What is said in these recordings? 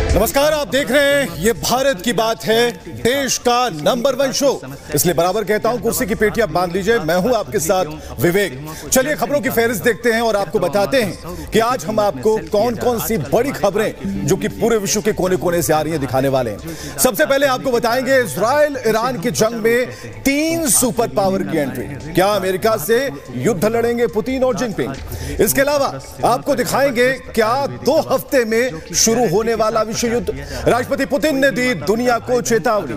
नमस्कार, आप देख रहे हैं ये भारत की बात है, देश का नंबर 1 शो। इसलिए बराबर कहता हूं कुर्सी की पेटियां बांध लीजिए। मैं हूं आपके साथ विवेक। चलिए खबरों की फेहरिस्त देखते हैं और आपको बताते हैं कि आज हम आपको कौन कौन सी बड़ी खबरें जो कि पूरे विश्व के कोने कोने से आ रही हैं दिखाने वाले हैं। सबसे पहले आपको बताएंगे इजराइल ईरान की जंग में 3 सुपर पावर की एंट्री। क्या अमेरिका से युद्ध लड़ेंगे पुतिन और जिनपिंग? इसके अलावा आपको दिखाएंगे क्या 2 हफ्ते में शुरू होने वाला विश्व युद्ध। राष्ट्रपति पुतिन ने दी दुनिया को चेतावनी।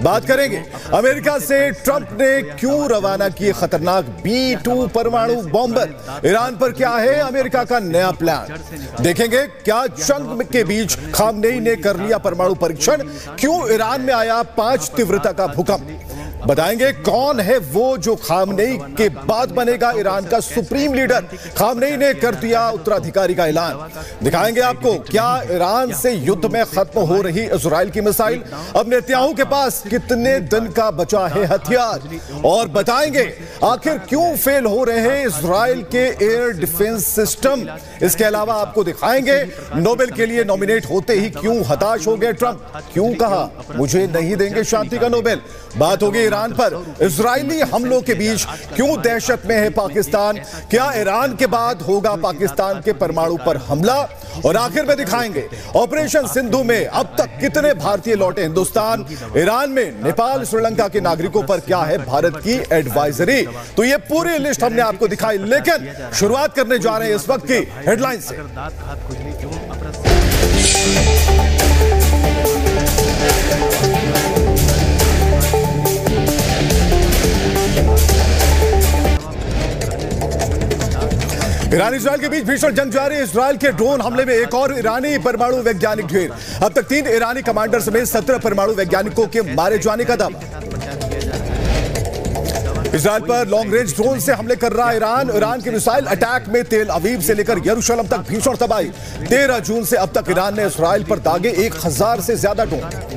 बात करेंगे अमेरिका से ट्रंप ने क्यों रवाना किए खतरनाक B-2 परमाणु बॉम्बर। ईरान पर क्या है अमेरिका का नया प्लान। देखेंगे क्या जंग के बीच खामनेई ने कर लिया परमाणु परीक्षण। क्यों ईरान में आया 5 तीव्रता का भूकंप। बताएंगे कौन है वो जो खामनेई के बाद बनेगा ईरान का सुप्रीम लीडर। खामनेई ने कर दिया उत्तराधिकारी का ऐलान। दिखाएंगे आपको क्या ईरान से युद्ध में खत्म हो रही इजराइल की मिसाइल। अब नेतन्याहू के पास कितने दिन का बचा है हथियार। और बताएंगे आखिर क्यों फेल हो रहे हैं इजराइल के एयर डिफेंस सिस्टम। इसके अलावा आपको दिखाएंगे नोबेल के लिए नॉमिनेट होते ही क्यों हताश हो गए ट्रंप। क्यों कहा मुझे नहीं देंगे शांति का नोबेल। बात होगी ईरान पर इजरायली हमलों के बीच क्यों दहशत में है पाकिस्तान। क्या ईरान के बाद होगा पाकिस्तान के परमाणु पर हमला। और आखिर में दिखाएंगे ऑपरेशन सिंधु में अब तक कितने भारतीय लौटे हिंदुस्तान। ईरान में नेपाल श्रीलंका के नागरिकों पर क्या है भारत की एडवाइजरी। तो ये पूरी लिस्ट हमने आपको दिखाई, लेकिन शुरुआत करने जा रहे हैं इस वक्त की हेडलाइन से। ईरान इजराइल के बीच भीषण जंग जारी। इजराइल के ड्रोन हमले में एक और ईरानी परमाणु वैज्ञानिक ढेर। अब तक 3 ईरानी कमांडर समेत 17 परमाणु वैज्ञानिकों के मारे जाने का दावा। इजराइल पर लॉन्ग रेंज ड्रोन से हमले कर रहा ईरान के मिसाइल अटैक में तेल अवीव से लेकर यरूशलेम तक भीषण तबाही। 13 जून से अब तक ईरान ने इजराइल पर दागे 1000 से ज्यादा ड्रोन।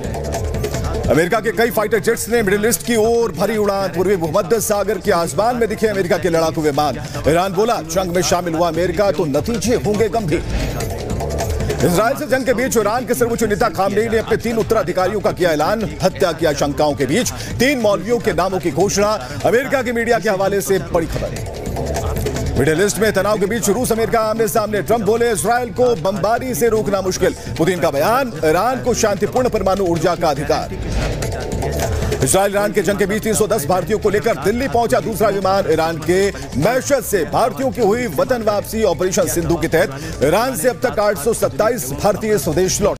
अमेरिका के कई फाइटर जेट्स ने मिडिल ईस्ट की ओर भरी उड़ान। पूर्वी भूमध्य सागर के आसमान में दिखे अमेरिका के लड़ाकू विमान। ईरान बोला जंग में शामिल हुआ अमेरिका तो नतीजे होंगे गंभीर। इजराइल से जंग के बीच ईरान के सर्वोच्च नेता खामनेई ने अपने 3 उत्तराधिकारियों का किया ऐलान। हत्या की आशंकाओं के बीच 3 मौलवियों के नामों की घोषणा। अमेरिका के मीडिया के हवाले से बड़ी खबर। मिडिल ईस्ट में तनाव के बीच रूस अमेरिका आमने सामने। ट्रंप बोले इजराइल को बमबारी से रोकना मुश्किल। पुतिन का बयान ईरान को शांतिपूर्ण परमाणु ऊर्जा का अधिकार। इजराइल ईरान के जंग के बीच 310 भारतीयों को लेकर दिल्ली पहुंचा दूसरा विमान। ईरान के मैशद से भारतीयों की हुई वतन वापसी। ऑपरेशन सिंधु के तहत ईरान से अब तक 827 भारतीय स्वदेश लौटे।